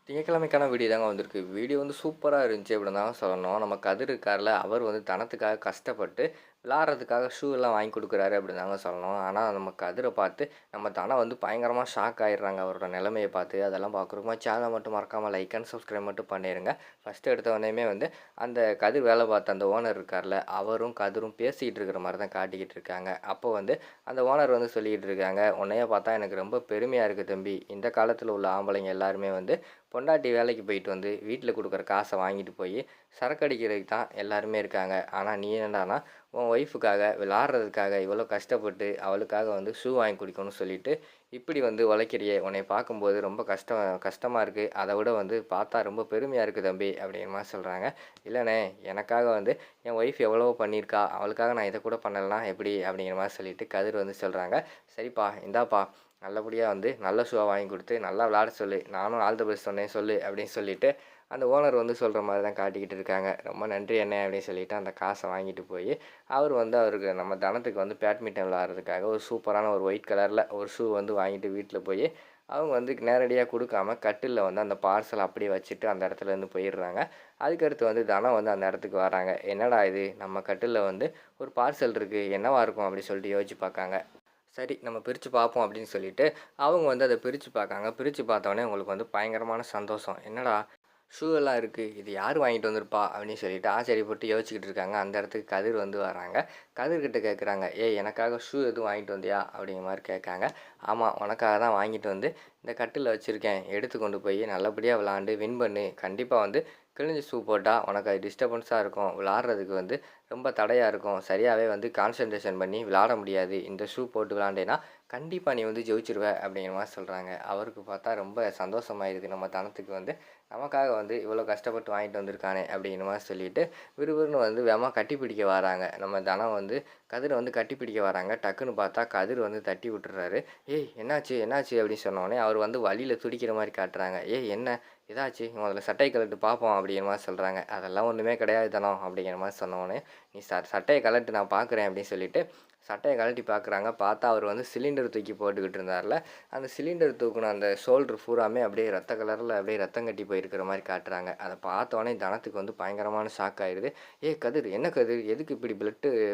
திங்கட்கிழமைக்கான video தாங்க வந்திருக்கு. Video வந்து சூப்பரா இருந்துச்சு அப்படின்னு தாங்க சொல்லணும். நம்ம கதிர் இருக்கார்ல, அவர் வந்து தனத்துக்காக கஷ்டப்பட்டு விளையாடுறதுக்காக ஷூ எல்லாம் வாங்கி குடுக்குறாரு அப்படின்னு தாங்க சொல்லணும். ஆனா நம்ம கதிர பார்த்து நம்ம தனம் வந்து பயங்கரமா ஷாக் ஆயிடுறாங்க அவரோட நிலைமைய பார்த்து. அதெல்லாம் பார்க்குறோமா சேனலை மட்டும் மறக்காம லைக் அண்ட் சப்ஸ்கிரைப் மட்டும் பண்ணிருங்க. ஃபர்ஸ்ட் எடுத்த உடனேயுமே வந்து அந்த கதிர் வேலை பார்த்த அந்த ஓனர் இருக்கார்ல, அவரும் கதிரும் பேசிக்கிட்டு இருக்கிற மாரி தான் காட்டிக்கிட்டு இருக்காங்க. அப்போ வந்து அந்த ஓனர் வந்து சொல்லிக்கிட்டு இருக்காங்க, "உன்னைய பார்த்தா எனக்கு ரொம்ப பெருமையா இருக்கு தம்பி. இந்த காலத்தில உள்ள ஆம்பளைங்க எல்லாருமே வந்து பொண்டாட்டி வேலைக்கு போயிட்டு வந்து வீட்டில் கொடுக்குற காசை வாங்கிட்டு போய் சரக்கு அடிக்கிறதுக்கு தான் எல்லாருமே இருக்காங்க. ஆனால் நீ என்னடானா உன் ஒய்ஃபுக்காக விளாட்றதுக்காக இவ்வளோ கஷ்டப்பட்டு அவளுக்காக வந்து ஷூ வாங்கி கொடுக்கணும்னு சொல்லிட்டு இப்படி வந்து உழைக்கிறியே, உன்னை பார்க்கும்போது ரொம்ப கஷ்டமாக இருக்குது. அதை விட வந்து பார்த்தா ரொம்ப பெருமையாக இருக்குது தம்பி அப்படிங்கிற மாதிரி சொல்கிறாங்க. இல்லைண்ணே, எனக்காக வந்து என் ஒய்ஃப் எவ்வளவோ பண்ணியிருக்கா, அவளுக்காக நான் இதை கூட பண்ணலைன்னா எப்படி அப்படிங்கிற மாதிரி சொல்லிட்டு கதிர் வந்து சொல்கிறாங்க. சரிப்பா, இந்தாப்பா, நல்லபடியாக வந்து நல்ல ஷூவா வாங்கி கொடுத்து நல்லா விளாட சொல்லு, நானும் ஆல் த பெஸ்ட் சொன்னேன் சொல்லு அப்படின்னு சொல்லிட்டு அந்த ஓனர் வந்து சொல்கிற மாதிரி தான் காட்டிக்கிட்டு இருக்காங்க. ரொம்ப நன்றி அண்ணே அப்படின்னு சொல்லிட்டு அந்த காசை வாங்கிட்டு போய் அவர் வந்து அவருக்கு நம்ம தனத்துக்கு வந்து பேட்மிண்டன் விளாட்றதுக்காக ஒரு சூப்பரான ஒரு ஒயிட் கலரில் ஒரு ஷூ வந்து வாங்கிட்டு வீட்டில் போய் அவங்க வந்து நேரடியாக கொடுக்காம கட்டிலில் வந்து அந்த பார்சல் அப்படியே வச்சுட்டு அந்த இடத்துலேருந்து போயிடுறாங்க. அதுக்கடுத்து வந்து தனம் வந்து அந்த இடத்துக்கு வராங்க. என்னடா இது, நம்ம கட்டிலில் வந்து ஒரு பார்சல் இருக்குது, என்னவா இருக்கும் அப்படின்னு சொல்லிட்டு யோசிச்சு பார்க்காங்க. சரி, நம்ம பிரித்து பார்ப்போம் அப்படின்னு சொல்லிட்டு அவங்க வந்து அத பிரித்து பார்க்காங்க. பிரித்து பார்த்தோனே அவங்களுக்கு வந்து பயங்கரமான சந்தோஷம். என்னடா ஷூ எல்லாம் இருக்குது, இது யார் வாங்கிட்டு வந்திருப்பா அப்படின்னு சொல்லிட்டு ஆச்சரியப்பட்டு யோசிச்சுக்கிட்டு இருக்காங்க. அந்த இடத்துக்கு கதிர் வந்து வராங்க. கதிர்கிட்ட கேட்குறாங்க, ஏய் எனக்காக ஷூ எதுவும் வாங்கிட்டு வந்தியா அப்படிங்கிற மாதிரி கேட்காங்க. ஆமாம், உனக்காக தான் வாங்கிட்டு வந்து இந்த கட்டிலில் வச்சுருக்கேன், எடுத்து கொண்டு போய் நல்லபடியாக விளாண்டு வின் பண்ணு. கண்டிப்பாக வந்து கிழிஞ்ச ஷூ போட்டால் உனக்கு அது டிஸ்டர்பன்ஸாக இருக்கும், விளாட்றதுக்கு வந்து ரொம்ப தடையாக இருக்கும், சரியாகவே வந்து கான்சன்ட்ரேஷன் பண்ணி விளாட முடியாது. இந்த ஷூ போட்டு விளாண்டேன்னா கண்டிப்பாக நீ வந்து ஜெயிச்சிருவ அப்படிங்கிற மாதிரி சொல்கிறாங்க. அவருக்கு பார்த்தா ரொம்ப சந்தோஷமாயிருது. நம்ம தனத்துக்கு வந்து நமக்காக வந்து இவ்வளோ கஷ்டப்பட்டு வாங்கிட்டு வந்திருக்கானே அப்படிங்கிற மாதிரி சொல்லிட்டு விறுவிறுன்னு வந்து வேகமாக கட்டி பிடிக்க வராங்க. நம்ம தனம் வந்து கதிரை வந்து கட்டி பிடிக்க வராங்க. டக்குன்னு பார்த்தா கதிர் வந்து தட்டி விட்டுறாரு. ஏய் என்னாச்சு என்னாச்சு அப்படின்னு சொன்னோடனே அவர் வந்து வலியில் துடிக்கிற மாதிரி காட்டுறாங்க. ஏய் என்ன ஏதாச்சு, முதல்ல சட்டையை கழட்டு பார்ப்போம் அப்படிங்கிற மாதிரி சொல்கிறாங்க. அதெல்லாம் ஒன்றுமே கிடையாது தனம் அப்படிங்கிற மாதிரி சொன்னோடனே நீ சட்டையை கழட்டு நான் பார்க்குறேன் அப்படின்னு சொல்லிட்டு சட்டையை கழட்டி பார்க்குறாங்க. பார்த்தா அவர் வந்து சிலிண்டர் தூக்கி போட்டுக்கிட்டு இருந்தார்ல, அந்த சிலிண்டர் தூக்குன அந்த ஷோல்டர் பூராமே அப்படியே ரத்த கலரில் அப்படியே ரத்தம் கட்டி போயிருக்கிற மாதிரி காட்டுறாங்க. அதை பார்த்தோன்னே தனத்துக்கு வந்து பயங்கரமான ஷாக் ஆயிடுது. ஏய் கதிர், என்ன கதிர், எதுக்கு இப்படி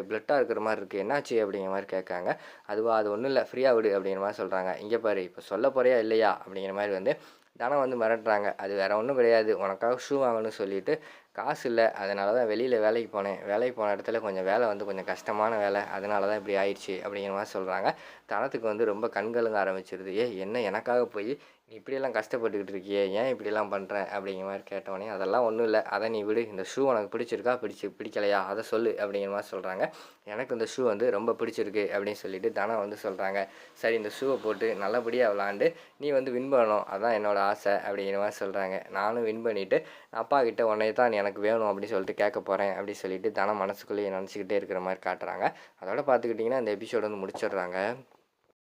பிளட்டாக இருக்கிற மாதிரி இருக்குது, என்னாச்சு அப்படிங்கிற மாதிரி கேட்காங்க. அதுவா, அது ஒன்றும் இல்லை, ஃப்ரீயாக விடு அப்படிங்கிற மாதிரி சொல்கிறாங்க. இங்கே பாரு, இப்போ சொல்ல போறியா இல்லையா அப்படிங்கிற மாதிரி வந்து தனம் வந்து மிரட்டுறாங்க. அது வேறு ஒன்றும் கிடையாது, உனக்காக ஷூ வாங்கணும்னு சொல்லிட்டு காசு இல்லை, அதனால தான் வெளியில் வேலைக்கு போனேன். வேலைக்கு போன இடத்துல கொஞ்சம் வேலை வந்து கொஞ்சம் கஷ்டமான வேலை, அதனால தான் இப்படி ஆயிடுச்சு அப்படிங்கிற மாதிரி சொல்கிறாங்க. தனத்துக்கு வந்து ரொம்ப கண்கலங்க ஆரம்பிச்சிருது. ஏய் என்ன எனக்காக போய் நீ இப்படியெல்லாம் கஷ்டப்பட்டுக்கிட்டு இருக்கியே, ஏன் இப்படிலாம் பண்ணுற அப்படிங்கிற மாதிரி கேட்டோடனே அதெல்லாம் ஒன்றும் இல்லை, அதை நீ விடு, இந்த ஷூ உனக்கு பிடிச்சிருக்கா பிடிக்கலையா அதை சொல்லு அப்படிங்கிற மாதிரி சொல்கிறாங்க. எனக்கு இந்த ஷூ வந்து ரொம்ப பிடிச்சிருக்கு அப்படின்னு சொல்லிட்டு தனம் வந்து சொல்கிறாங்க. சரி, இந்த ஷூவை போட்டு நல்லபடியாக விளாண்டு நீ வந்து வின் பண்ணணும், அதான் என்னோடய ஆசை அப்படிங்கிற மாதிரி சொல்கிறாங்க. நானும் வின் பண்ணிவிட்டு அப்பா கிட்ட உன்னைய தான் எனக்கு வேணும் அப்படின்னு சொல்லிட்டு கேட்க போகிறேன் அப்படின்னு சொல்லிட்டு தனம் மனசுக்குள்ளேயே நினச்சிக்கிட்டே இருக்கிற மாதிரி காட்டுறாங்க. அதோட பார்த்துக்கிட்டிங்கன்னா இந்த எபிசோடு வந்து முடிச்சிடுறாங்க.